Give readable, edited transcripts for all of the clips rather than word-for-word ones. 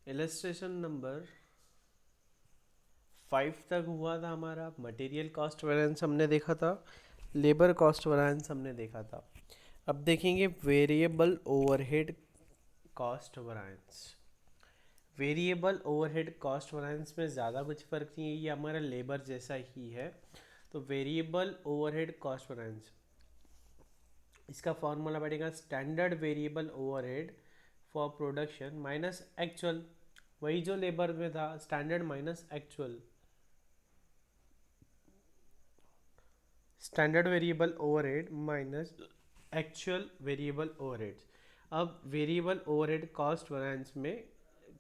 Illustration number 5 तक हुआ था हमारा। मटेरियल कॉस्ट वेरिएंस हमने देखा था, लेबर कॉस्ट वेरिएंस हमने देखा था। अब देखेंगे variable overhead cost variance. Variable overhead cost variance में ज़्यादा कुछ फ़र्क नहीं है, ये हमारा लेबर जैसा ही है। तो वेरिएबल ओवरहेड कॉस्ट वेरिएंस, इसका फॉर्मूला बैठेगा standard variable overhead for production minus actual. वही जो लेबर में था, standard minus actual. Standard variable overhead minus actual variable overhead. अब वेरिएबल ओवरहेड कॉस्ट वेरिएंस में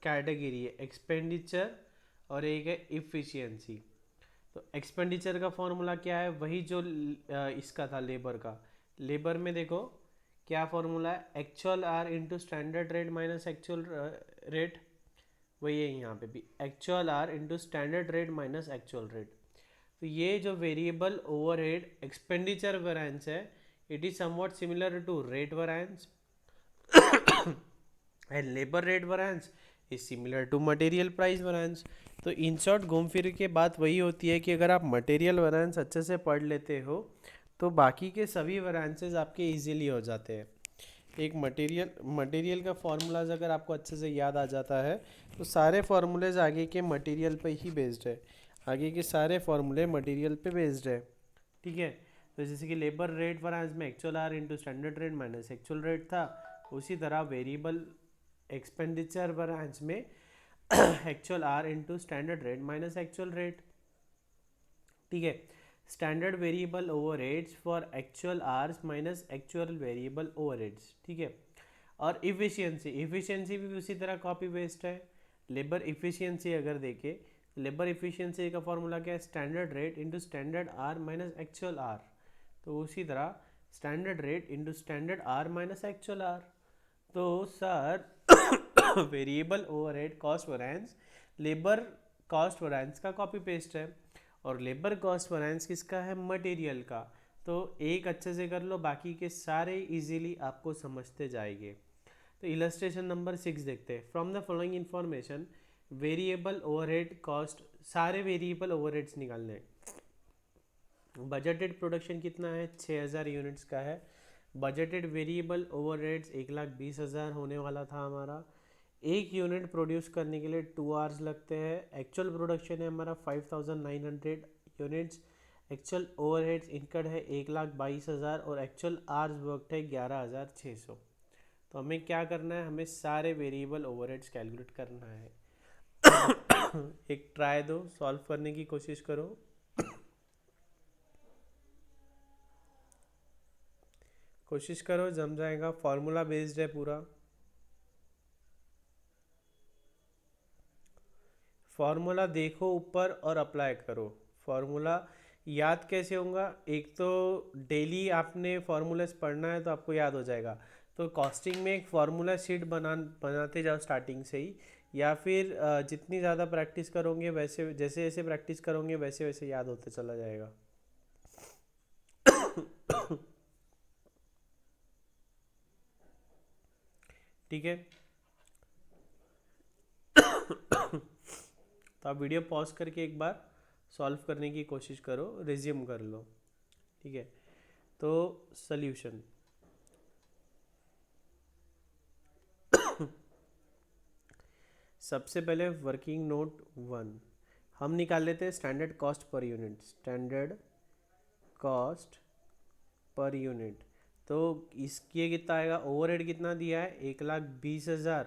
कैटेगरी है एक्सपेंडिचर और एक है इफ़िशियंसी। तो एक्सपेंडिचर का फॉर्मूला क्या है, वही जो इसका था लेबर का। लेबर में देखो क्या फॉर्मूला है, actual are into standard rate minus actual rate. वही है यहाँ पे भी, actual are into standard rate minus actual rate. तो ये जो वेरिएबल ओवरहेड एक्सपेंडिचर वेरिएंस है, it is somewhat similar to rate variance and labour rate variance is similar to material price variance. तो इन शॉर्ट घूम फिर के बात वही होती है कि अगर आप मटेरियल वेरिएंस अच्छे से पढ़ लेते हो तो बाकी के सभी वेरिएंसेस आपके इजीली हो जाते हैं। एक मटेरियल मटेरियल का फार्मूलाज अगर आपको अच्छे से याद आ जाता है तो सारे फार्मूलेज आगे के मटेरियल पे ही बेस्ड है। आगे के सारे फार्मूले मटेरियल पे बेस्ड है। ठीक है। तो जैसे कि लेबर रेट वरांस में actual are into standard rate minus actual rate था, उसी तरह वेरिएबल एक्सपेंडिचर वरांस में actual are into standard rate minus actual rate. ठीक है। Standard variable overheads for actual hours minus actual variable overheads. ठीक है। और इफ़िशियंसी, इफ़िशियंसी भी उसी तरह कॉपी पेस्ट है। लेबर इफ़िशियंसी अगर देखें, लेबर इफ़िशियंसी का फॉर्मूला क्या है, standard rate into standard are minus actual are. तो उसी तरह standard rate into standard are minus actual are. तो sir variable overhead cost variance labour cost variance का कॉपी पेस्ट है, और लेबर कॉस्ट वेरिएंस किसका है, मटेरियल का। तो एक अच्छे से कर लो, बाकी के सारे इजीली आपको समझते जाएंगे। तो इलस्ट्रेशन नंबर 6 देखते हैं। From the following information variable overhead cost, सारे वेरिएबल ओवरहेड्स निकालने हैं। बजटेड प्रोडक्शन कितना है, 6000 यूनिट्स का है। बजटेड वेरिएबल ओवरहेड्स 1,20,000 होने वाला था हमारा। एक यूनिट प्रोड्यूस करने के लिए 2 आवर्स लगते हैं। एक्चुअल प्रोडक्शन है हमारा 5,900 यूनिट्स। एक्चुअल ओवरहेड्स इनकड है 1,22,000 और एक्चुअल आवर्स वर्कड है 11,600। तो हमें क्या करना है, हमें सारे वेरिएबल ओवरहेड्स कैलकुलेट करना है। एक ट्राई दो, सॉल्व करने की कोशिश करो। कोशिश करो, जम जाएगा, फॉर्मूला बेस्ड है पूरा। फॉर्मूला देखो ऊपर और अप्लाई करो। फॉर्मूला याद कैसे होगा, एक तो डेली आपने फॉर्मूलाज पढ़ना है तो आपको याद हो जाएगा। तो कॉस्टिंग में एक फार्मूला शीट बनाते जाओ स्टार्टिंग से ही, या फिर जितनी ज़्यादा प्रैक्टिस करोगे वैसे, जैसे जैसे प्रैक्टिस करोगे वैसे वैसे याद होते चला जाएगा। ठीक है। तो आप वीडियो पॉज करके एक बार सॉल्व करने की कोशिश करो, रिज्यूम कर लो। ठीक है। तो सल्यूशन, सबसे पहले वर्किंग नोट 1 हम निकाल लेते हैं standard cost per unit. Standard cost per unit, तो इसके कितना आएगा, ओवरहेड कितना दिया है 1,20,000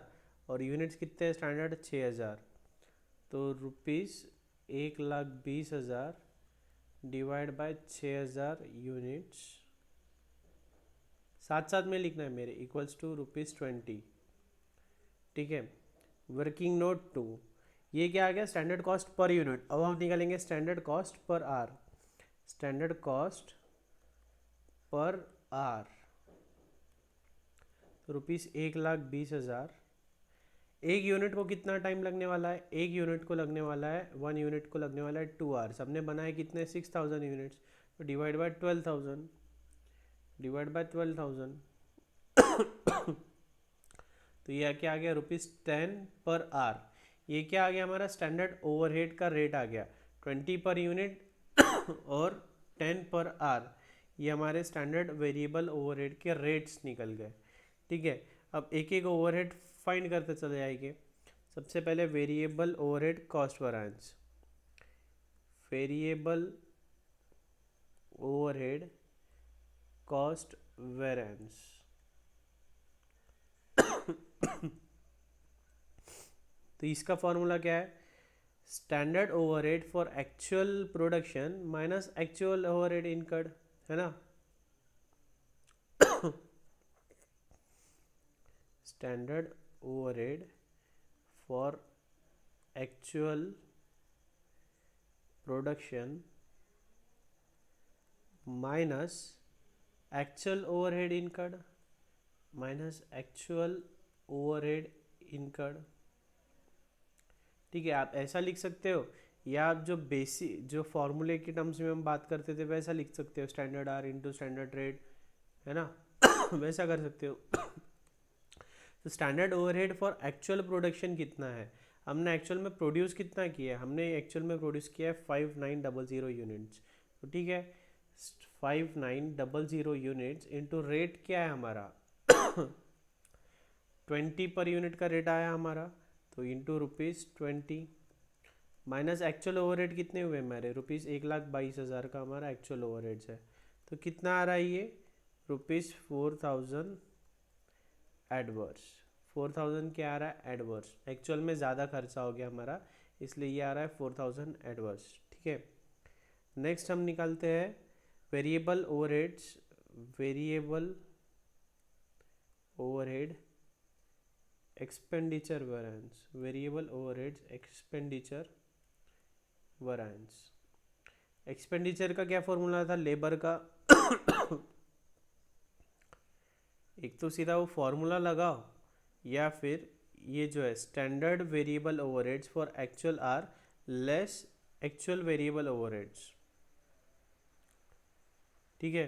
और यूनिट्स कितने हैं स्टैंडर्ड 6,000। तो रुपीज़ 1,20,000 डिवाइड बाय 6,000 यूनिट्स, साथ साथ में लिखना है मेरे, इक्वल्स टू ₹20। ठीक है। वर्किंग नोट 2, ये क्या आ गया, स्टैंडर्ड कॉस्ट पर यूनिट। अब हम निकालेंगे standard cost per hour. Standard cost per hour, तो ₹1,20,000। एक यूनिट को कितना टाइम लगने वाला है, एक यूनिट को लगने वाला है, 1 यूनिट को लगने वाला है 2 आवर्स। हमने बनाए कितने, 6,000 units. Divide by 12,000, divide by 12,000, तो ये क्या आ गया, ₹10 पर आवर। ये क्या आ गया हमारा, स्टैंडर्ड ओवरहेड का रेट आ गया, 20 पर यूनिट और 10 पर आवर। ये हमारे स्टैंडर्ड वेरिएबल ओवरहेड के रेट्स निकल गए। ठीक है, अब एक एक ओवरहेड फाइंड करते चले जाएंगे। सबसे पहले variable overhead cost variance, variable overhead cost variance. तो इसका फॉर्मूला क्या है, standard overhead for actual production minus actual overhead incurred, है ना। Standard overhead for actual production minus actual overhead incurred, minus actual overhead incurred. ठीक है, आप ऐसा लिख सकते हो, या आप जो बेसिक जो फॉर्मूले के टर्म्स में हम बात करते थे वैसा लिख सकते हो, standard hours into standard rate, है ना। वैसा कर सकते हो। तो standard overhead for actual production कितना है, हमने एक्चुअल में प्रोड्यूस कितना किया है, हमने एक्चुअल में प्रोड्यूस किया है 5900 यूनिट्स। तो ठीक है, 5900 यूनिट्स इंटू रेट क्या है हमारा 20 पर यूनिट का रेट आया हमारा, तो इंटू ₹20 माइनस एक्चुअल ओवरहेड कितने हुए हमारे, ₹1,22,000 का हमारा एक्चुअल ओवरहेड्स है। तो कितना आ रहा है ये, ₹4,000 एडवर्स। 4,000 क्या आ रहा है, एडवर्स। एक्चुअल में ज़्यादा खर्चा हो गया हमारा, इसलिए ये आ रहा है 4,000 एडवर्स। ठीक है, नेक्स्ट हम निकालते हैं variable overheads, variable overhead expenditure variance, variable overheads expenditure variance. Expenditure का क्या फॉर्मूला था, लेबर का एक तो सीधा वो फॉर्मूला लगाओ, या फिर ये जो है standard variable overheads for actual hours less actual variable overheads. ठीक है,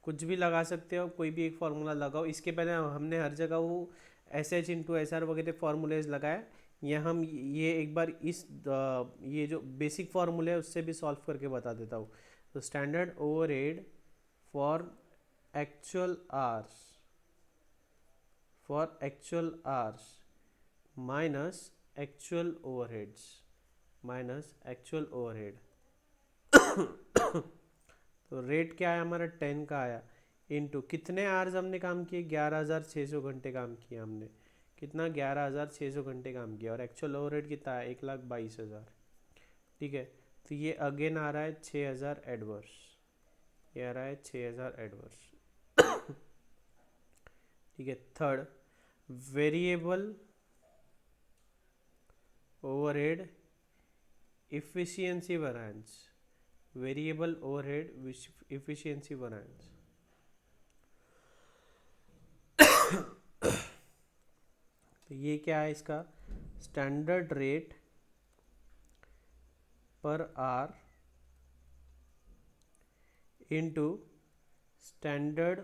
कुछ भी लगा सकते हो, कोई भी एक फार्मूला लगाओ। इसके पहले हमने हर जगह वो SH/SR वगैरह फार्मूलेज लगाए, या हम ये एक बार ये जो बेसिक फार्मूले है उससे भी सॉल्व करके बता देता हूँ। तो standard overhead for actual hours, for actual hours minus actual overheads, minus actual overhead. तो रेट क्या है हमारा 10 का आया, इनटू कितने आवर्स हमने काम किए, 11,600 घंटे काम किया हमने, कितना 11,600 घंटे काम किया, और एक्चुअल ओवरहेड कितना है 1,22,000। ठीक है, तो ये अगेन आ रहा है 6,000 एडवर्स, ये आ रहा है 6,000 एडवर्स। ठीक है, third variable overhead efficiency variance, variable overhead efficiency variance. तो ये क्या है इसका, standard rate per hour into standard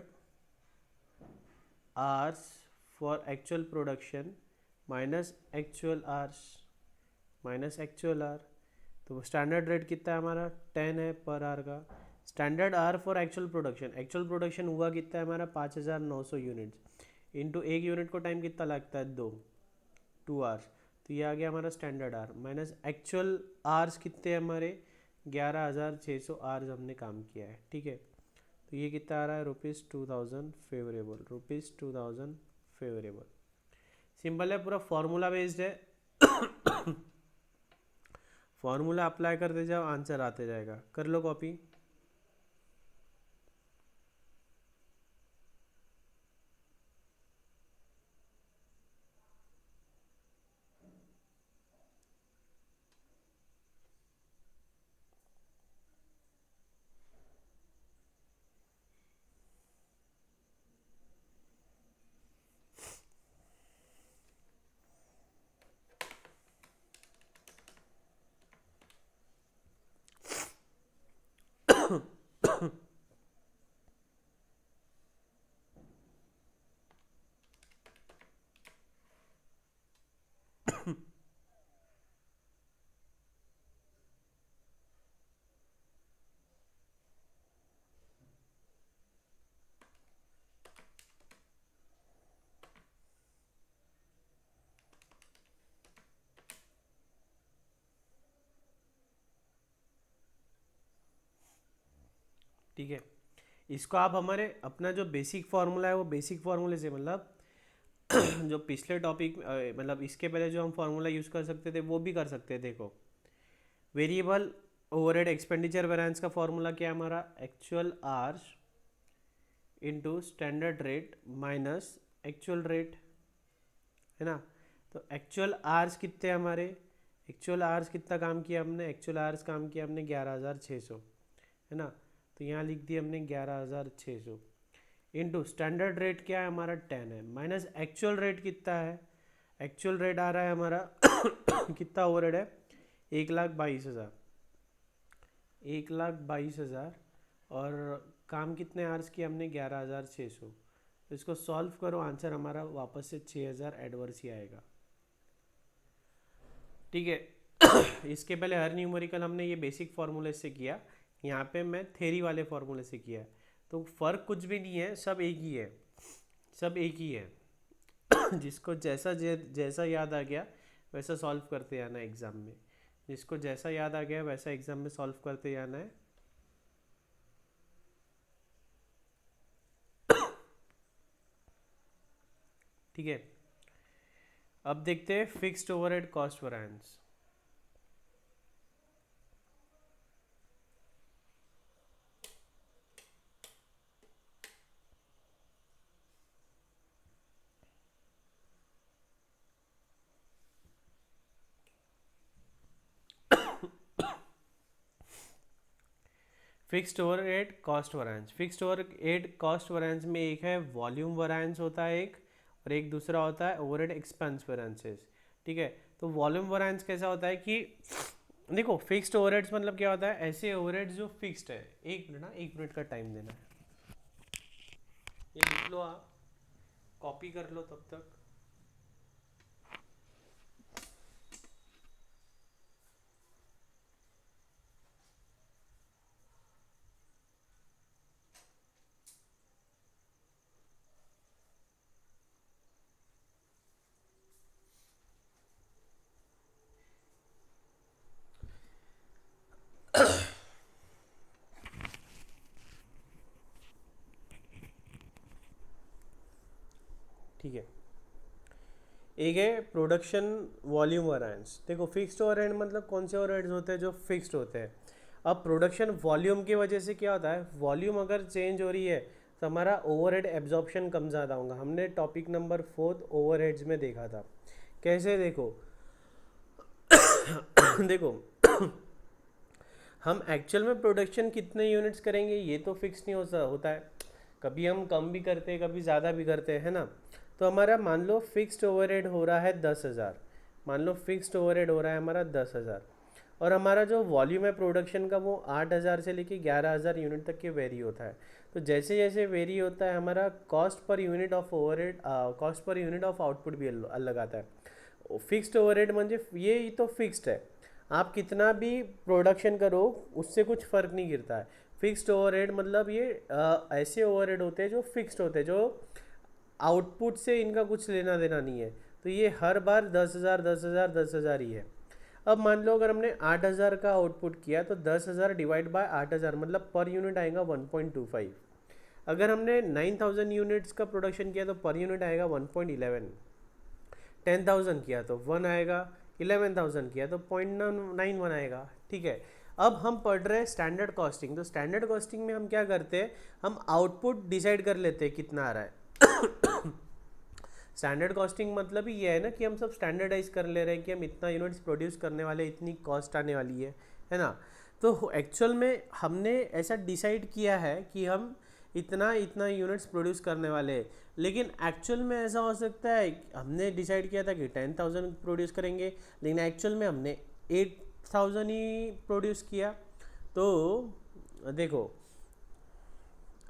hours for actual production minus actual hours, minus actual our. तो स्टैंडर्ड रेट कितना है हमारा 10 है पर आवर का, standard hour for actual production हुआ कितना है हमारा 5,900 यूनिट्स, इनटू एक यूनिट को टाइम कितना लगता है 2 आवर्स। तो ये आ गया हमारा standard our, minus actual hours कितने हैं हमारे 11,600 आवर्स हमने काम किया है। ठीक है, तो ये कितना आ रहा है ₹2,000 फेवरेबल, ₹2,000 फेवरेबल। सिंपल है, पूरा फॉर्मूला बेस्ड है। फॉर्मूला अप्लाई करते जाओ, आंसर आते जाएगा, कर लो कॉपी। ठीक है, इसको आप हमारे अपना जो बेसिक फार्मूला है वो बेसिक फार्मूले से मतलब जो पिछले टॉपिक मतलब इसके पहले जो हम फार्मूला यूज़ कर सकते थे वो भी कर सकते थे। देखो, वेरिएबल ओवरहेड एक्सपेंडिचर वेरिएंस का फार्मूला क्या है हमारा, actual hours into standard rate minus actual rate, है ना। तो एक्चुअल आवर्स कितने हमारे, एक्चुअल आवर्स कितना काम किया हमने, एक्चुअल आवर्स काम किया हमने 11,600, है ना। तो यहाँ लिख दिया हमने 11,600 इंटू स्टैंडर्ड रेट क्या है हमारा 10 है, माइनस एक्चुअल रेट कितना है, एक्चुअल रेट आ रहा है हमारा कितना ओवरहेड है, 1,22,000, 1,22,000, और काम कितने आवर्स किए हमने 11,600। तो इसको सॉल्व करो, आंसर हमारा वापस से 6,000 एडवर्स ही आएगा। ठीक है। इसके पहले हर न्यूमेरिकल हमने ये बेसिक फार्मूले से किया, यहाँ पे मैं थेरी वाले फार्मूले से किया है, तो फ़र्क कुछ भी नहीं है, सब एक ही है, सब एक ही है। जिसको जैसा जैसा याद आ गया वैसा सॉल्व करते आना एग्ज़ाम में, जिसको जैसा याद आ गया वैसा एग्ज़ाम में सॉल्व करते आना है। ठीक है, अब देखते हैं fixed overhead cost variance. Fixed overhead cost variance, fixed overhead cost variance में एक है वॉल्यूम वेरिएंस होता है एक, और एक दूसरा होता है ओवरहेड एक्सपेंस वेरिएंसेस। ठीक है, तो वॉल्यूम वेरिएंस कैसा होता है कि देखो, फिक्स्ड ओवरहेड्स मतलब क्या होता है, ऐसे ओवरहेड्स जो फिक्स्ड है। एक मिनट ना, 1 मिनट का टाइम देना है, ये लिख लो आप, कॉपी कर लो तब तक। ठीक है, एक है प्रोडक्शन वॉल्यूम वेरिएंस। देखो, फिक्स्ड ओवरहेड मतलब कौन से ओवरहेड्स होते हैं जो फिक्स्ड होते हैं। अब प्रोडक्शन वॉल्यूम की वजह से क्या होता है, वॉल्यूम अगर चेंज हो रही है तो हमारा ओवरहेड एब्जॉर्प्शन कम ज़्यादा होगा। हमने टॉपिक नंबर 4 ओवरहेड्स में देखा था कैसे। देखो देखो, हम एक्चुअल में प्रोडक्शन कितने यूनिट्स करेंगे ये तो फिक्स नहीं होता है, कभी हम कम भी करते हैं कभी ज़्यादा भी करते हैं, है ना। तो हमारा मान लो फिक्स्ड ओवरहेड हो रहा है 10,000, मान लो फिक्स्ड ओवरहेड हो रहा है हमारा 10,000, और हमारा जो वॉल्यूम है प्रोडक्शन का वो 8,000 से लेके 11,000 यूनिट तक के वेरी होता है। तो जैसे जैसे वेरी होता है हमारा cost per unit of overhead, cost per unit of output भी अलग आता है। फिक्स्ड ओवरहेड म्हणजे ये तो फिक्स्ड है, आप कितना भी प्रोडक्शन करो उससे कुछ फ़र्क नहीं गिरता है। फिक्स्ड ओवरहेड मतलब ये ऐसे ओवरहेड होते हैं जो फिक्स्ड होते हैं, जो आउटपुट से इनका कुछ लेना देना नहीं है। तो ये हर बार 10,000 10,000 10,000 ही है। अब मान लो अगर हमने 8,000 का आउटपुट किया तो 10,000 डिवाइड बाय 8,000 मतलब पर यूनिट आएगा 1.25। अगर हमने 9,000 यूनिट्स का प्रोडक्शन किया तो पर यूनिट आएगा 1.11। 10,000 किया तो 1 आएगा, 11,000 किया तो 0.91 आएगा। ठीक है, अब हम पढ़ रहे हैं स्टैंडर्ड कॉस्टिंग। तो स्टैंडर्ड कॉस्टिंग में हम क्या करते हैं, हम आउटपुट डिसाइड कर लेते हैं कितना आ रहा है। स्टैंडर्ड कॉस्टिंग मतलब ही ये है ना कि हम सब स्टैंडर्डाइज कर ले रहे हैं कि हम इतना यूनिट्स प्रोड्यूस करने वाले, इतनी कॉस्ट आने वाली है ना। तो एक्चुअल में हमने ऐसा डिसाइड किया है कि हम इतना इतना यूनिट्स प्रोड्यूस करने वाले हैं, लेकिन एक्चुअल में ऐसा हो सकता है हमने डिसाइड किया था कि 10,000 प्रोड्यूस करेंगे, लेकिन एक्चुअल में हमने 8,000 ही प्रोड्यूस किया। तो देखो,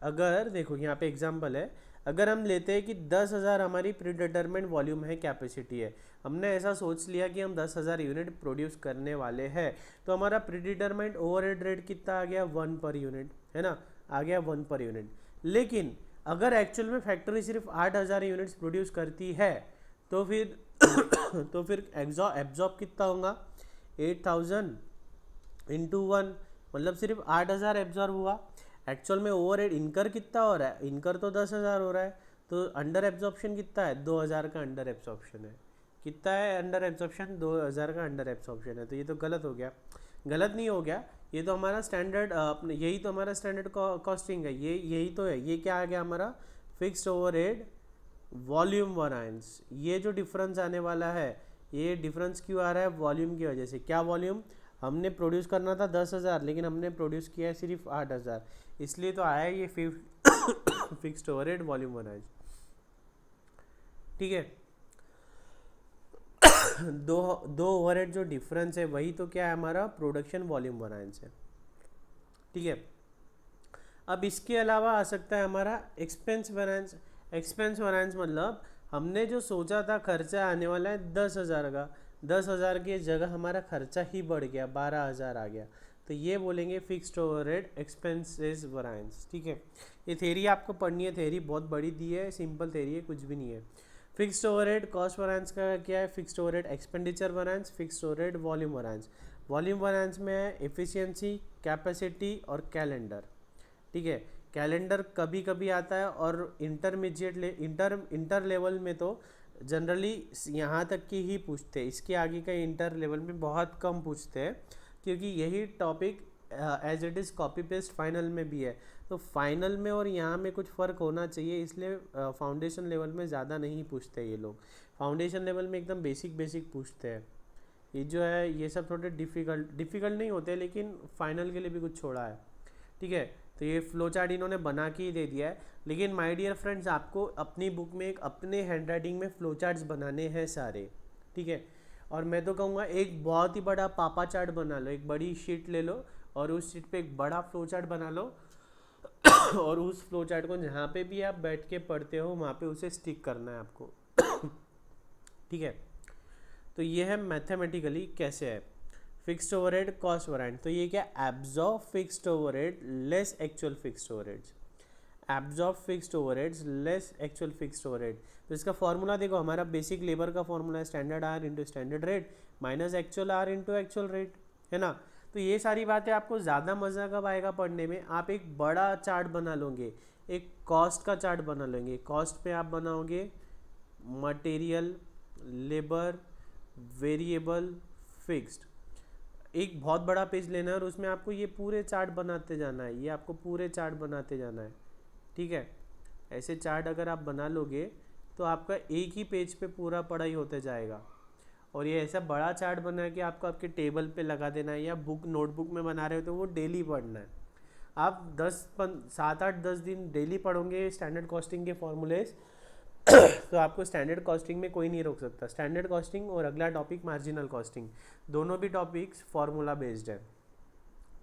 अगर देखो यहाँ पे एग्जांपल है, अगर हम लेते हैं कि 10,000 हमारी प्रीडिटरमेंट वॉल्यूम है, कैपेसिटी है, हमने ऐसा सोच लिया कि हम 10,000 यूनिट प्रोड्यूस करने वाले हैं, तो हमारा प्रीडिटरमेंट ओवरहेड रेट कितना आ गया, 1 पर यूनिट, है ना, आ गया 1 पर यूनिट। लेकिन अगर एक्चुअल में फैक्ट्री सिर्फ 8,000 यूनिट्स प्रोड्यूस करती है, तो फिर तो फिर एब्जॉर्ब कितना होगा, 8,000 × 1, मतलब सिर्फ 8,000 एब्जॉर्ब हुआ। एक्चुअल में ओवरहेड इनकर कितना हो रहा है, इनकर तो 10,000 हो रहा है, तो अंडर एब्जॉर्प्शन कितना है, 2,000 का अंडर एब्जॉर्प्शन है। कितना है अंडर एब्जॉर्प्शन, 2,000 का अंडर एब्जॉर्प्शन है। तो ये तो गलत हो गया, गलत नहीं हो गया, ये तो हमारा स्टैंडर्ड अपने, यही तो हमारा स्टैंडर्ड कॉस्टिंग है, ये यही तो है। ये क्या आ गया हमारा, फिक्स्ड ओवरहेड वॉल्यूम वरायंस। ये जो डिफरेंस आने वाला है, ये डिफरेंस क्यों आ रहा है, वॉल्यूम की वजह से। क्या वॉल्यूम, हमने प्रोड्यूस करना था 10,000, लेकिन हमने प्रोड्यूस किया है सिर्फ 8,000, इसलिए तो आया ये फिक्स्ड ओवरहेड वॉल्यूम वरायंस। ठीक है। दो दो ओवरहेड जो डिफरेंस है वही तो क्या है, हमारा प्रोडक्शन वॉल्यूम वरायंस है। ठीक है। अब इसके अलावा आ सकता है हमारा एक्सपेंस वरायंस। एक्सपेंस वरायंस मतलब हमने जो सोचा था खर्चा आने वाला है 10,000 का, 10,000 की जगह हमारा खर्चा ही बढ़ गया, 12,000 आ गया, तो ये बोलेंगे फिक्स्ड ओवरहेड एक्सपेंसेस वरायंस। ठीक है। ये थेरी आपको पढ़नी है, थेरी बहुत बड़ी दी है, सिंपल थेरी है, कुछ भी नहीं है। फिक्स्ड ओवरहेड कॉस्ट वरायंस का क्या है, fixed overhead expenditure variance, fixed overhead volume variance. Volume variance में है एफिशिएंसी, कैपेसिटी और कैलेंडर। ठीक है। कैलेंडर कभी कभी आता है, और इंटर लेवल में तो जनरली यहाँ तक की ही पूछते हैं, इसके आगे का इंटर लेवल में बहुत कम पूछते हैं, क्योंकि यही topic as it is copy paste final में भी है। तो फाइनल में और यहाँ में कुछ फ़र्क होना चाहिए, इसलिए फाउंडेशन लेवल में ज़्यादा नहीं पूछते ये लोग। फाउंडेशन लेवल में एकदम बेसिक बेसिक पूछते हैं। ये जो है ये सब थोड़े डिफ़िकल्ट नहीं होते, लेकिन फाइनल के लिए भी कुछ छोड़ा है। ठीक है। तो ये फ्लो चार्ट इन्होंने बना के ही दे दिया है, लेकिन माय डियर फ्रेंड्स आपको अपनी बुक में एक अपने हैंड राइटिंग में फ्लो चार्ट्स बनाने हैं सारे। ठीक है। और मैं तो कहूँगा एक बहुत ही बड़ा पापा चार्ट बना लो, एक बड़ी शीट ले लो और उस शीट पे एक बड़ा फ्लो चार्ट बना लो और उस फ्लो चार्ट को जहाँ पे भी आप बैठ के पढ़ते हो वहाँ पे उसे स्टिक करना है आपको। ठीक है। तो ये है मैथमेटिकली कैसे है फिक्स्ड ओवरहेड कॉस्ट वरायंट। तो ये क्या, absorb fixed overhead less actual fixed overheads, absorb fixed overheads less actual fixed overhead. तो इसका फॉर्मूला देखो, हमारा बेसिक लेबर का फॉर्मूला है standard hours into standard rate minus actual are into actual rate, है ना। तो ये सारी बातें आपको ज़्यादा मज़ा कब आएगा पढ़ने में, आप एक बड़ा चार्ट बना लोगे, एक कॉस्ट का चार्ट बना लेंगे। कॉस्ट पे आप बनाओगे मटेरियल, लेबर, वेरिएबल, फिक्स्ड। एक बहुत बड़ा पेज लेना है और उसमें आपको ये पूरे चार्ट बनाते जाना है, ये आपको पूरे चार्ट बनाते जाना है। ठीक है। ऐसे चार्ट अगर आप बना लोगे तो आपका एक ही पेज पे पूरा पढ़ाई होते जाएगा। और ये ऐसा बड़ा चार्ट बना के आपको आपके टेबल पे लगा देना है, या बुक नोटबुक में बना रहे हो तो वो डेली पढ़ना है। आप 7 8 10 दिन डेली पढ़ोगे स्टैंडर्ड कॉस्टिंग के फॉर्मूलेज तो आपको स्टैंडर्ड कॉस्टिंग में कोई नहीं रोक सकता। स्टैंडर्ड कॉस्टिंग और अगला टॉपिक मार्जिनल कॉस्टिंग, दोनों भी टॉपिक्स फार्मूला बेस्ड है।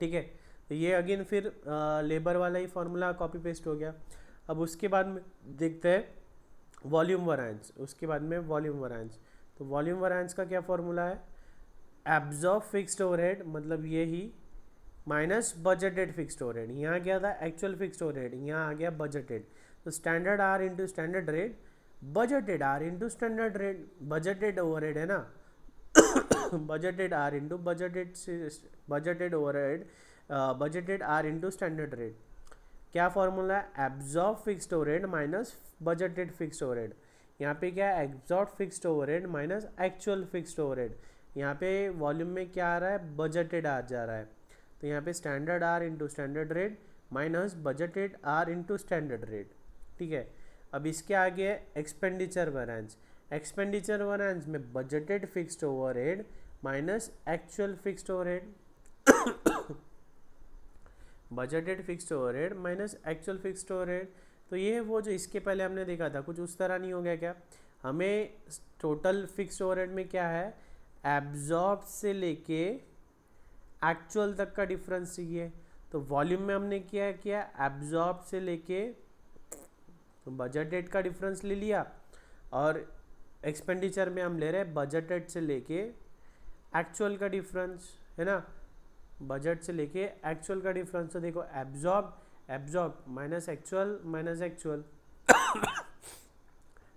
ठीक है। तो ये अगेन फिर लेबर वाला ही फार्मूला कॉपी पेस्ट हो गया। अब उसके बाद में देखते हैं वॉल्यूम वरायंस, उसके बाद में वॉल्यूम वरायंस। तो वॉल्यूम वरायंस का क्या फॉर्मूला है, एब्जॉर्ब फिक्स्ड ओवरहेड, मतलब ये ही माइनस बजटेड फिक्स्ड ओवरहेड। यहाँ क्या था, एक्चुअल फिक्स्ड ओवरहेड, यहाँ आ गया बजटेड। तो standard hours into standard rate, budgeted hours into standard rate, budgeted overhead है ना, budgeted hours into budgeted overhead, budgeted hours into standard rate. क्या फॉर्मूला है, absorb fixed overhead minus budgeted fixed overhead. यहाँ पे क्या है, absorb fixed overhead minus actual fixed overhead. यहाँ पे वॉल्यूम में क्या आ रहा है, बजटेड आर जा रहा है, तो यहाँ पे standard hours into standard rate minus budgeted hours into standard rate. ठीक है। अब इसके आगे है एक्सपेंडिचर वैरिएंस। एक्सपेंडिचर वैरिएंस में budgeted fixed overhead minus actual fixed overhead, budgeted fixed overhead minus actual fixed overhead. तो ये है वो जो इसके पहले हमने देखा था, कुछ उस तरह नहीं हो गया क्या। हमें टोटल फिक्स्ड ओवरहेड में क्या है, एब्जॉर्ब से लेके एक्चुअल तक का डिफरेंस चाहिए। तो वॉल्यूम में हमने क्या किया, एब्जॉर्ब से लेके बजटेड का डिफरेंस ले लिया, और एक्सपेंडिचर में हम ले रहे हैं बजटेड से लेके एक्चुअल का डिफरेंस, है ना, बजट से लेके एक्चुअल का डिफरेंस। तो देखो एब्जॉर्ब एब्जॉर्ब माइनस एक्चुअल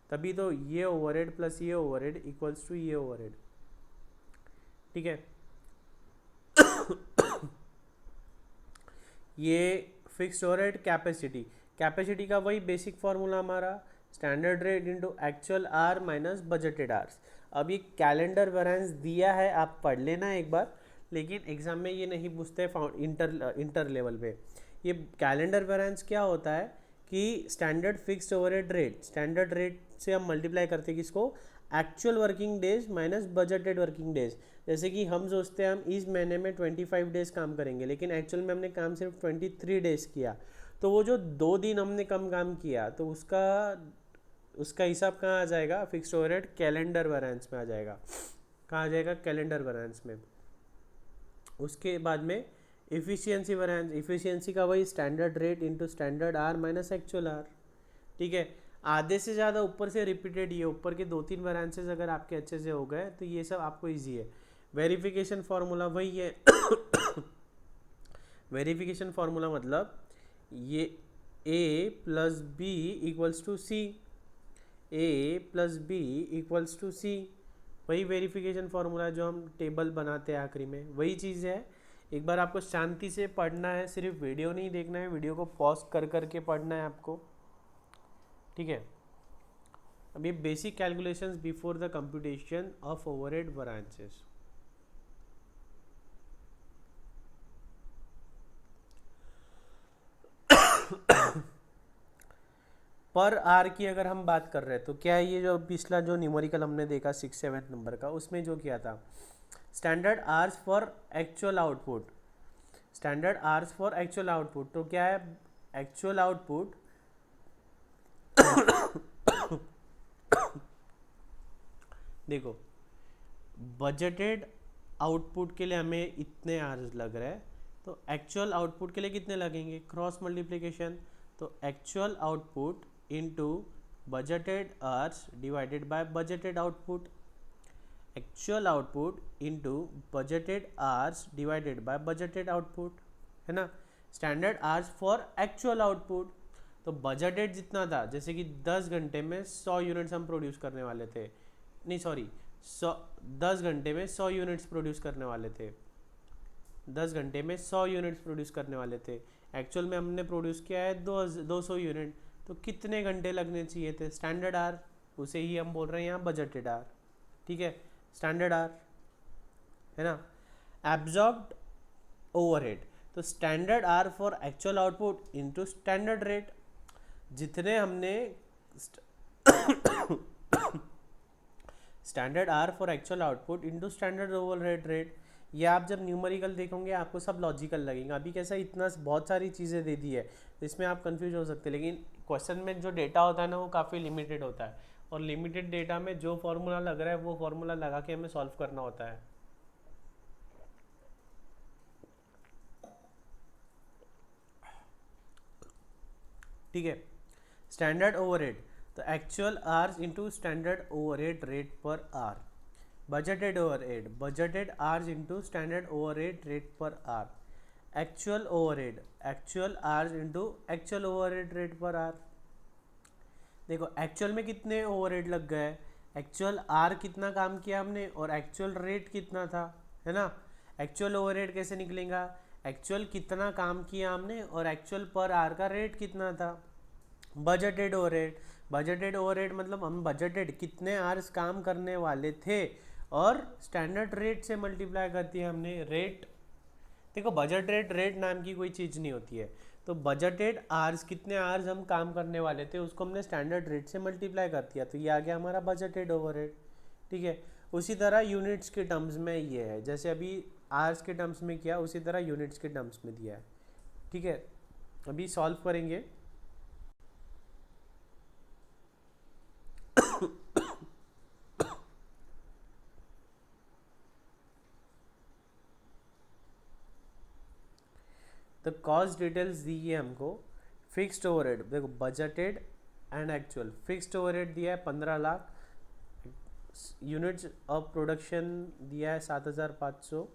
तभी तो ये ओवरहेड प्लस ये ओवरहेड इक्वल्स टू ये ओवरहेड, ठीक है। ये फिक्स्ड ओवरहेड कैपेसिटी, कैपेसिटी का वही बेसिक फॉर्मूला हमारा standard rate into actual hours minus budgeted hours. अब ये कैलेंडर वेरिएंस दिया है, आप पढ़ लेना एक बार, लेकिन एग्जाम में ये नहीं पूछते इंटर लेवल पे। ये कैलेंडर वेरिएंस क्या होता है कि standard fixed overhead rate, standard rate से हम मल्टीप्लाई करते हैं किसको, actual working days minus budgeted working days. जैसे कि हम सोचते हैं हम इस महीने में 25 डेज काम करेंगे, लेकिन एक्चुअल में हमने काम सिर्फ 23 डेज किया, तो वो जो 2 दिन हमने कम काम किया तो उसका उसका हिसाब कहाँ आ जाएगा, फिक्स्ड ओवरहेड कैलेंडर वेरिएंस में आ जाएगा। कहाँ आ जाएगा, कैलेंडर वेरिएंस में। उसके बाद में इफ़िशियंसी वेरिएंस, इफ़िशियंसी का वही standard rate into standard are minus actual hours, ठीक है। आधे से ज़्यादा ऊपर से रिपीटेड, ये ऊपर के 2-3 वेरिएंसेस अगर आपके अच्छे से हो गए तो ये सब आपको इजी है। वेरिफिकेशन फार्मूला वही है। वेरिफिकेशन फार्मूला मतलब ये a plus B equals to C, A plus B equals to C, वही वेरिफिकेशन फार्मूला जो हम टेबल बनाते हैं आखिरी में, वही चीज़ है। एक बार आपको शांति से पढ़ना है, सिर्फ वीडियो नहीं देखना है, वीडियो को पॉज कर करके पढ़ना है आपको, ठीक है। अब ये basic calculations before the computation of overhead variances. पर आर की अगर हम बात कर रहे हैं तो क्या है, ये जो पिछला जो न्यूमेरिकल हमने देखा 6-7 नंबर का, उसमें जो किया था standard hours for actual output, standard hours for actual output, तो क्या है एक्चुअल आउटपुट देखो बजटेड आउटपुट के लिए हमें इतने आवर्स लग रहे हैं, तो एक्चुअल आउटपुट के लिए कितने लगेंगे, क्रॉस मल्टीप्लिकेशन, तो actual output into budgeted hours divided by budgeted output, actual output into budgeted hours divided by budgeted output, है ना। Standard hours for actual output, तो बजटेड जितना था, जैसे कि 10 घंटे में 100 यूनिट्स हम प्रोड्यूस करने वाले थे, नहीं सॉरी 10 घंटे में 100 यूनिट्स प्रोड्यूस करने वाले थे, 10 घंटे में 100 यूनिट्स प्रोड्यूस करने वाले थे, एक्चुअल में हमने प्रोड्यूस किया है 200 यूनिट, तो कितने घंटे लगने चाहिए थे, स्टैंडर्ड आर, उसे ही हम बोल रहे हैं यहाँ बजटेड आर, ठीक है, स्टैंडर्ड आर, है ना। एब्जॉर्ब्ड ओवरहेड, तो standard hours for actual output into standard rate, जितने हमने standard hours for actual output into standard overhead rate. ये आप जब न्यूमेरिकल देखोगे आपको सब लॉजिकल लगेगा। अभी कैसा इतना बहुत सारी चीज़ें दे दी है, इसमें आप कंफ्यूज हो सकते हैं, लेकिन क्वेश्चन में जो डेटा होता है ना वो काफ़ी लिमिटेड होता है, और लिमिटेड डेटा में जो फॉर्मूला लग रहा है वो फॉर्मूला लगा के हमें सॉल्व करना होता है, ठीक है। स्टैंडर्ड ओवरहेड, तो actual hours into standard overhead rate per hour, budgeted overhead, budgeted hours into standard overhead rate per hour, actual overhead, actual hours into actual overhead rate per hour. देखो actual में कितने overhead लग गए, actual are कितना काम किया हमने और एक्चुअल रेट कितना था, है ना। एक्चुअल ओवरहेड कैसे निकलेगा, एक्चुअल कितना काम किया हमने और एक्चुअल पर आर का रेट कितना था। बजटेड ओवरहेड, बजटेड ओवरहेड मतलब हम बजटेड कितने आवर्स काम करने वाले थे और स्टैंडर्ड रेट से मल्टीप्लाई करती है हमने रेट। देखो बजट रेट नाम की कोई चीज़ नहीं होती है, तो बजटेड आवर्स कितने आवर्स हम काम करने वाले थे उसको हमने स्टैंडर्ड रेट से मल्टीप्लाई कर दिया, तो ये आ गया हमारा बजटेड ओवरहेड, ठीक है। उसी तरह यूनिट्स के टर्म्स में ये है, जैसे अभी आवर्स के टर्म्स में किया उसी तरह यूनिट्स के टर्म्स में दिया है, ठीक है। अभी सॉल्व करेंगे। तो कॉस्ट डिटेल्स दी है हमको। फिक्स्ड ओवरहेड देखो, budgeted and actual. Fixed overhead दिया है 15 लाख, यूनिट्स ऑफ प्रोडक्शन दिया है 7500,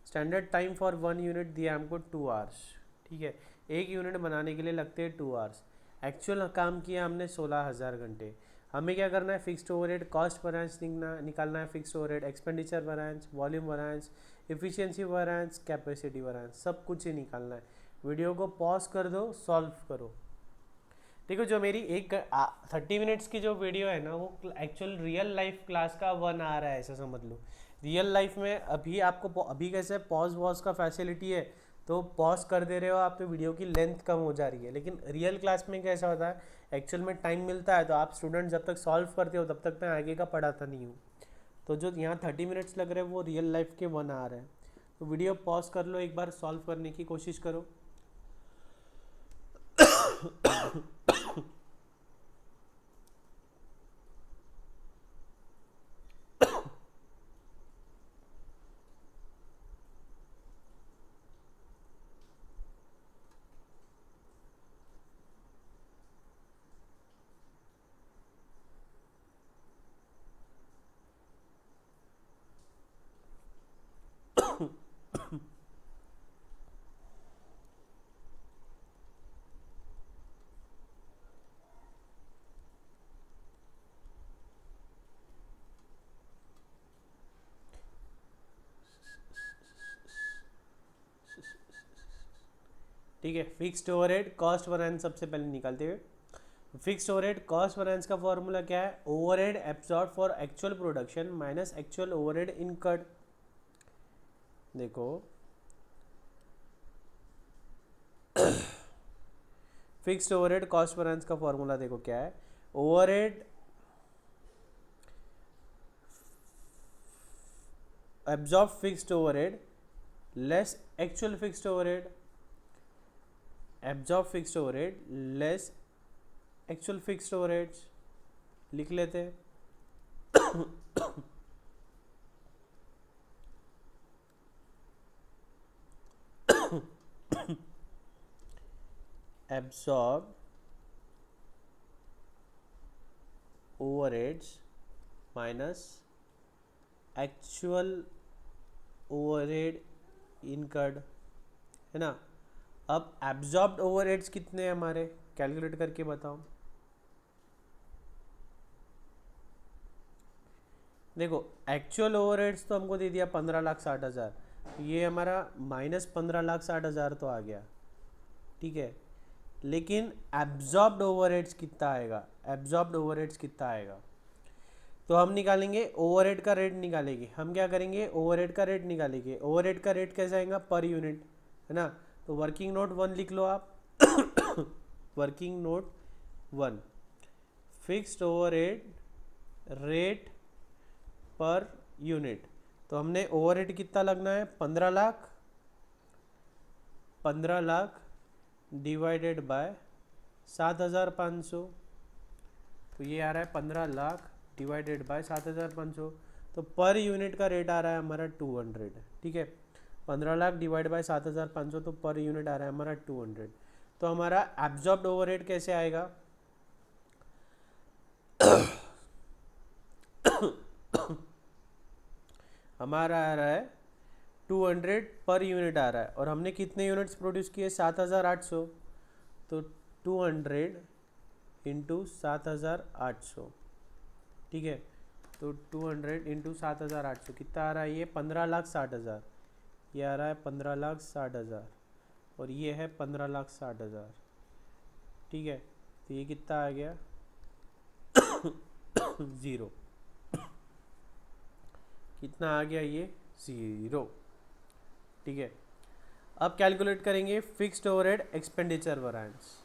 standard time for one unit दिया है हमको 2 आवर्स। ठीक है, एक यूनिट बनाने के लिए लगते हैं 2 आवर्स। एक्चुअल काम किया हमने 16,000 घंटे। हमें क्या करना है, फिक्स्ड ओवरहेड कॉस्ट वैरिएंस निकालना है, fixed overhead expenditure variance, volume variance, efficiency variance, capacity variance, सब कुछ ही निकालना है। वीडियो को पॉज कर दो, सॉल्व करो। देखो, जो मेरी 30 मिनट्स की जो वीडियो है ना, वो एक्चुअल रियल लाइफ क्लास का 1 आवर है, ऐसा समझ लो। रियल लाइफ में अभी आपको अभी कैसे पॉज वॉज का फैसिलिटी है, तो पॉज कर दे रहे हो आप तो वीडियो की लेंथ कम हो जा रही है। लेकिन रियल क्लास में कैसा होता है, एक्चुअल में टाइम मिलता है तो आप स्टूडेंट जब तक सॉल्व करते हो तब तक मैं आगे का पढ़ाता नहीं हूँ। तो जो यहाँ 30 मिनट्स लग रहे हैं वो रियल लाइफ के 1 आवर है। तो वीडियो पॉज कर लो, एक बार सॉल्व करने की कोशिश करो। ठीक है, फिक्स्ड ओवरहेड कॉस्ट वैरिएंस सबसे पहले निकालते हुए। फिक्स्ड ओवरहेड कॉस्ट वैरिएंस का फॉर्मूला क्या है, overhead absorb for actual production minus actual overhead incurred. देखो, फिक्स्ड ओवरहेड कॉस्ट वैरिएंस का फॉर्मूला देखो क्या है, overhead absorb fixed overhead less actual fixed overhead, absorb fixed overhead less actual fixed overheads. लिख लेते हैं। Absorb overheads minus actual overhead incurred, है ना। अब एब्जॉर्ब्ड ओवरहेड्स कितने हैं हमारे, कैलकुलेट करके बताओ। देखो, एक्चुअल ओवरहेड्स तो हमको दे दिया 15,60,000, ये हमारा -15,60,000 तो आ गया। ठीक है, लेकिन एब्जॉर्ब्ड ओवरहेड्स कितना आएगा, एब्जॉर्ब्ड ओवरहेड्स कितना आएगा, तो हम निकालेंगे ओवरहेड का रेट निकालेंगे। हम क्या करेंगे, ओवरहेड का रेट निकालेंगे। ओवरहेड का रेट कैसे आएगा, पर यूनिट, है ना। तो वर्किंग नोट 1 लिख लो आप। Working note 1, fixed overhead rate per unit. तो हमने ओवरहेड कितना लगना है, 15 लाख, 15 लाख डिवाइडेड बाय 7,500। तो ये आ रहा है 15 लाख डिवाइडेड बाय 7,500। तो पर यूनिट का रेट आ रहा है हमारा 200। ठीक है, 15 लाख डिवाइड बाय 7,500, तो पर यूनिट आ रहा है हमारा 200। तो हमारा एब्जॉर्ब्ड ओवरहेड कैसे आएगा, हमारा आ रहा है 200 पर यूनिट आ रहा है, और हमने कितने यूनिट्स प्रोड्यूस किए, 7,800। तो 200 इंटू 7,800। ठीक है, तो 200 इंटू 7,800 कितना आ रहा है, ये 15,60,000। ये आ रहा है 15,60,000, और ये है 15,60,000। ठीक है, तो ये कितना आ गया, 0। कितना आ गया, ये 0। ठीक है, अब कैलकुलेट करेंगे fixed overhead expenditure variance.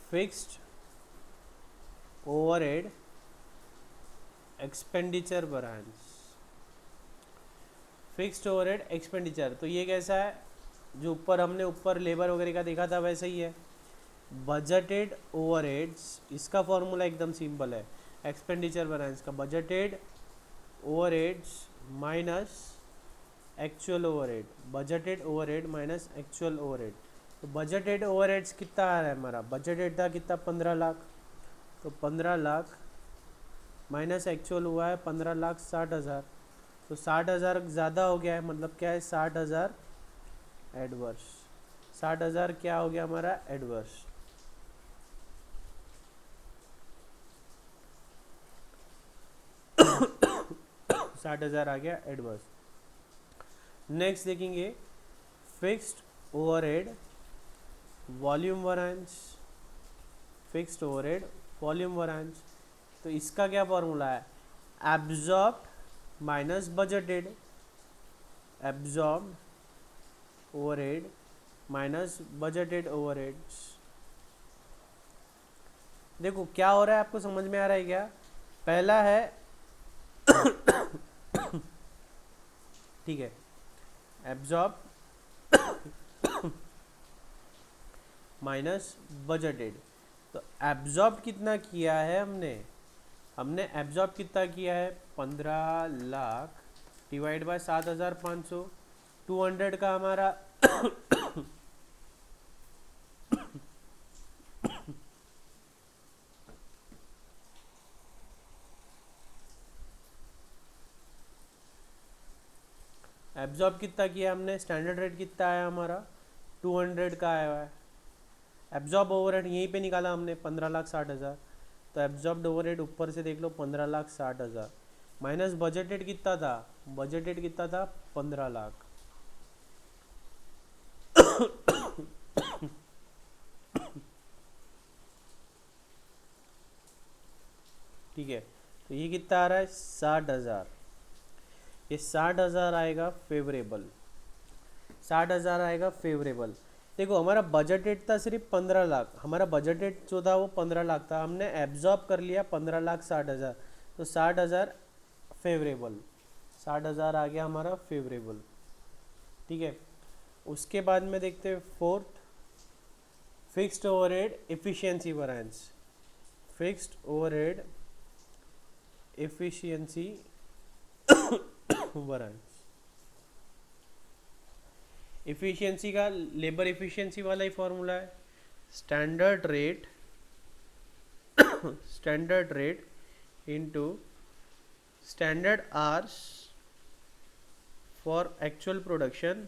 Fixed overhead expenditure variance, fixed overhead expenditure. तो ये कैसा है, जो ऊपर हमने ऊपर लेबर वगैरह का देखा था वैसे ही है। बजटेड ओवरहेड्स, इसका फॉर्मूला एकदम सिंपल है, एक्सपेंडिचर वैरिएंस का, budgeted overheads minus actual overhead, budgeted overhead minus actual overhead. तो बजटेड ओवरहेड्स कितना आ रहा है हमारा, बजटेड था कितना 15 लाख, तो 15 लाख माइनस एक्चुअल हुआ है 15,60,000, तो 60,000 ज़्यादा हो गया है, मतलब क्या है 60,000 एडवर्स, 60,000 क्या हो गया हमारा एडवर्स। 60,000 आ गया एडवर्स। नेक्स्ट देखेंगे fixed overhead volume variance, fixed overhead volume variance. तो इसका क्या फॉर्मूला है, absorbed minus budgeted, absorbed overhead minus budgeted overheads. देखो क्या हो रहा है, आपको समझ में आ रहा है क्या, पहला है ठीक है, एब्जॉर्ब माइनस बजटेड। तो एब्जॉर्ब कितना किया है हमने, हमने एब्जॉर्ब कितना किया है 15 लाख डिवाइड बाय 7,500, 200 का हमारा एब्जॉर्ब कितना किया हमने, स्टैंडर्ड रेट कितना आया हमारा 200 का आया है। एब्जॉर्ब ओवरहेड यहीं पे निकाला हमने 15,60,000, तो एब्जॉर्ब्ड ओवरहेड ऊपर से देख लो 15,60,000 माइनस बजटेड कितना था, बजटेड कितना था 15 लाख। ठीक है, तो ये कितना आ रहा है 60,000, ये 60,000 आएगा फेवरेबल, 60,000 आएगा फेवरेबल। देखो हमारा बजटेड था सिर्फ 15 लाख, हमारा बजटेड जो था वो 15 लाख था, हमने एब्जॉर्ब कर लिया 15,60,000, तो 60,000 फेवरेबल, 60,000 आ गया हमारा फेवरेबल। ठीक है, उसके बाद में देखते हैं fourth, fixed overhead efficiency variance, fixed overhead efficiency variance. Efficiency का लेबर एफिशिएंसी वाला ही फॉर्मूला है, standard rate, standard rate into standard hours for actual production,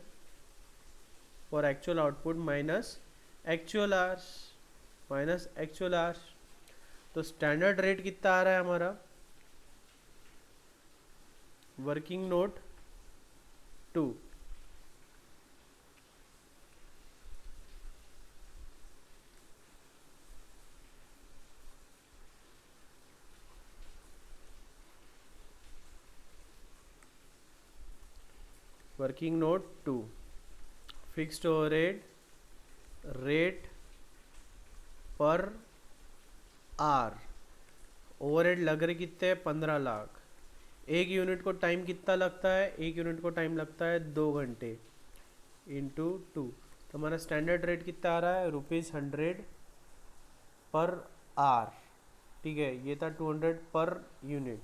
for actual output minus actual hours, minus actual hours. तो standard rate कितना आ रहा है हमारा, working note 2, working note 2, fixed overhead rate पर are, overhead लग रहे कितने 15 लाख, एक यूनिट को टाइम कितना लगता है, एक यूनिट को टाइम लगता है 2 घंटे इंटू 2। तो हमारा स्टैंडर्ड रेट कितना आ रहा है ₹100 पर आर। ठीक है, ये था 200 पर यूनिट।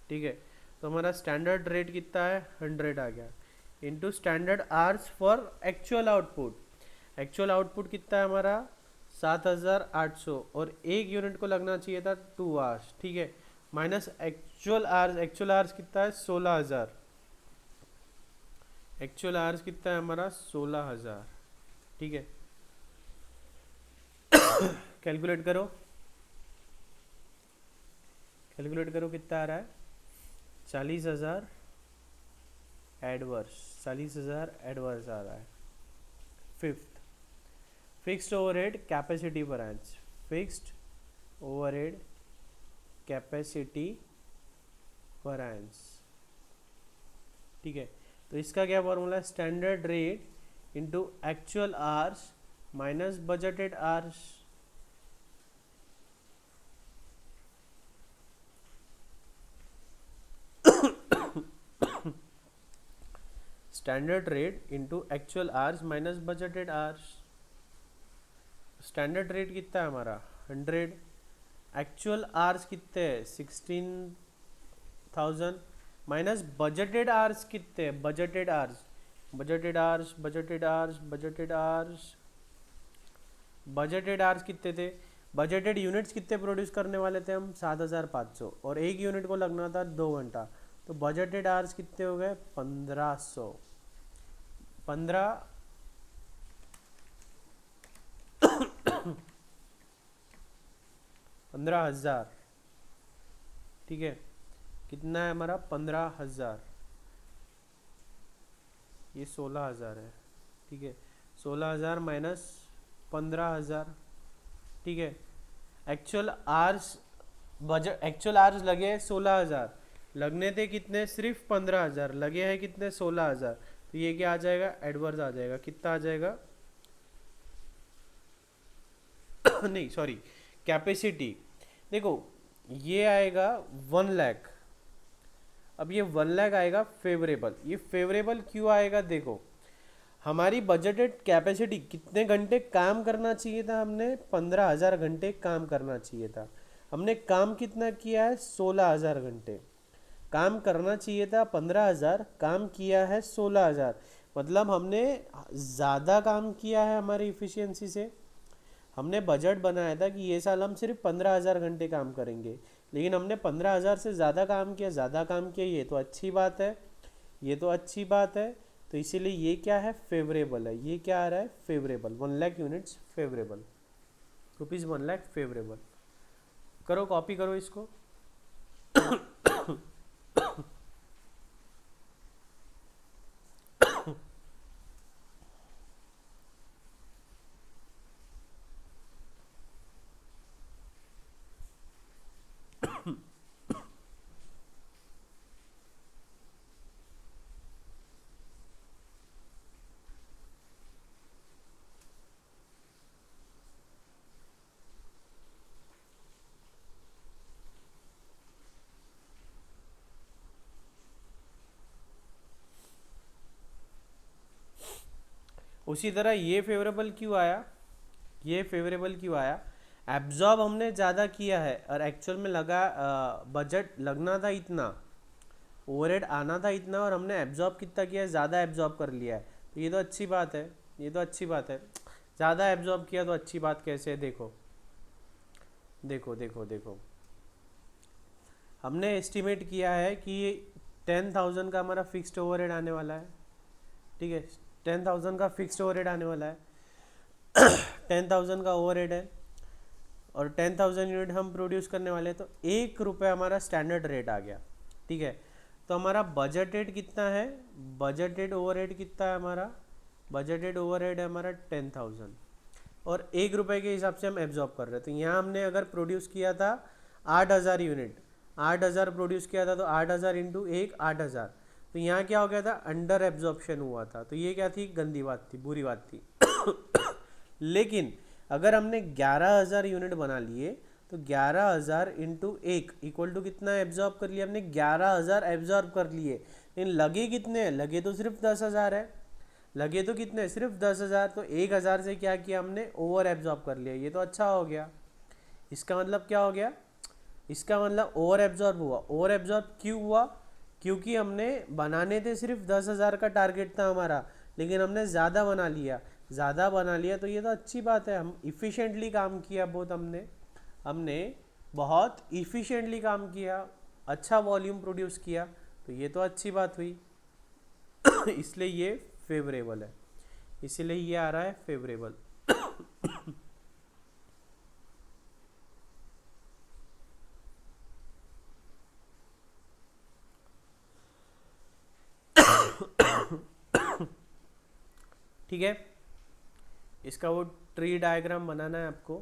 ठीक है, तो हमारा स्टैंडर्ड रेट कितना है 100 आ गया, into standard hours for actual output, actual output कितना है हमारा 7,800, और एक यूनिट को लगना चाहिए था 2 आवर्स। ठीक है, minus actual hours, actual hours कितना है 16,000, एक्चुअल आवर्स कितना है हमारा 16,000। ठीक है, कैलकुलेट करो, कैलकुलेट करो कितना आ रहा है 40,000 एडवर्स, 40,000 एडवर्स आ रहा है। Fifth, fixed overhead capacity variance, fixed overhead capacity variance. ठीक है, तो इसका क्या फॉर्मूला है, standard rate into actual hours minus budgeted hours. Standard rate into actual hours minus budgeted hours. Standard rate कितना है हमारा 100, एक्चुअल आवर्स कितने हैं 16,000 माइनस बजटेड आवर्स कितने हैं, budgeted hours budgeted hours budgeted hours budgeted hours budgeted hours कितने थे, budgeted units कितने प्रोड्यूस करने वाले थे हम 7,500 और एक यूनिट को लगना था 2 घंटा, तो बजटेड आवर्स कितने हो गए 1500 15,000। ठीक है, कितना है हमारा 15,000, ये 16,000 है। ठीक है, 16,000 माइनस 15,000। ठीक है, actual hours budget actual hours लगे हैं 16,000, लगने थे कितने सिर्फ 15,000, लगे हैं कितने 16,000, तो ये क्या आ जाएगा एडवर्स आ जाएगा, कितना आ जाएगा नहीं सॉरी कैपेसिटी, देखो ये आएगा 1 लाख। अब ये 1 लाख आएगा फेवरेबल, ये फेवरेबल क्यों आएगा, देखो हमारी बजटेड कैपेसिटी कितने घंटे काम करना चाहिए था, हमने 15,000 घंटे काम करना चाहिए था, हमने काम कितना किया है 16,000 घंटे, काम करना चाहिए था 15,000, काम किया है 16,000, मतलब हमने ज़्यादा काम किया है हमारी इफ़िशियंसी से। हमने बजट बनाया था कि ये साल हम सिर्फ 15,000 घंटे काम करेंगे, लेकिन हमने 15,000 से ज़्यादा काम किया, ये तो अच्छी बात है, ये तो अच्छी बात है, तो इसीलिए ये क्या है फेवरेबल है, ये क्या आ रहा है favourable, 1 lakh units favourable, ₹1 lakh favourable. करो कॉपी करो इसको उसी तरह ये फेवरेबल क्यों आया, ये फेवरेबल क्यों आया, एब्जॉर्ब हमने ज़्यादा किया है और एक्चुअल में लगा बजट लगना था इतना, ओवरहेड आना था इतना और हमने एब्जॉर्ब कितना किया है, ज़्यादा एब्जॉर्ब कर लिया है, तो ये तो अच्छी बात है, ये तो अच्छी बात है, ज़्यादा एब्जॉर्ब किया तो अच्छी बात कैसे है, देखो देखो देखो देखो हमने एस्टिमेट किया है कि 10,000 का हमारा फिक्स्ड ओवरहेड आने वाला है। ठीक है, 10,000 का फिक्स्ड ओवरहेड आने वाला है 10,000 का ओवरहेड है और 10,000 यूनिट हम प्रोड्यूस करने वाले हैं, तो ₹1 हमारा स्टैंडर्ड रेट आ गया। ठीक है, तो हमारा बजटेड कितना है, बजटेड ओवरहेड कितना है हमारा, बजटेड ओवरहेड है हमारा 10,000 और ₹1 के हिसाब से हम एब्जॉर्ब कर रहे हैं, तो यहाँ हमने अगर प्रोड्यूस किया था 8,000 यूनिट, 8,000 प्रोड्यूस किया था, तो 8,000 इंटू 1 8,000, तो यहाँ क्या हो गया था अंडर एब्जॉर्प्शन हुआ था, तो ये क्या थी गंदी बात थी, बुरी बात थी लेकिन अगर हमने 11,000 यूनिट बना लिए तो 11,000 इंटू 1 इक्वल टू कितना एब्जॉर्ब कर लिया हमने, 11,000 एब्जॉर्ब कर लिए, लेकिन लगे कितने हैं, लगे तो सिर्फ 10,000 है, लगे तो कितने सिर्फ 10,000, तो 1,000 से क्या किया हमने ओवर एब्जॉर्ब कर लिया, ये तो अच्छा हो गया। इसका मतलब क्या हो गया, इसका मतलब ओवर एब्जॉर्ब हुआ, ओवर एब्जॉर्ब क्यों हुआ, क्योंकि हमने बनाने थे सिर्फ 10,000 का टारगेट था हमारा, लेकिन हमने ज़्यादा बना लिया, ज़्यादा बना लिया, तो ये तो अच्छी बात है, हम इफ़िशेंटली काम किया बहुत, हमने बहुत इफ़िशेंटली काम किया, अच्छा वॉल्यूम प्रोड्यूस किया, तो ये तो अच्छी बात हुई इसलिए ये फेवरेबल है, इसलिए ये आ रहा है फेवरेबल ठीक है, इसका वो ट्री डायग्राम बनाना है आपको,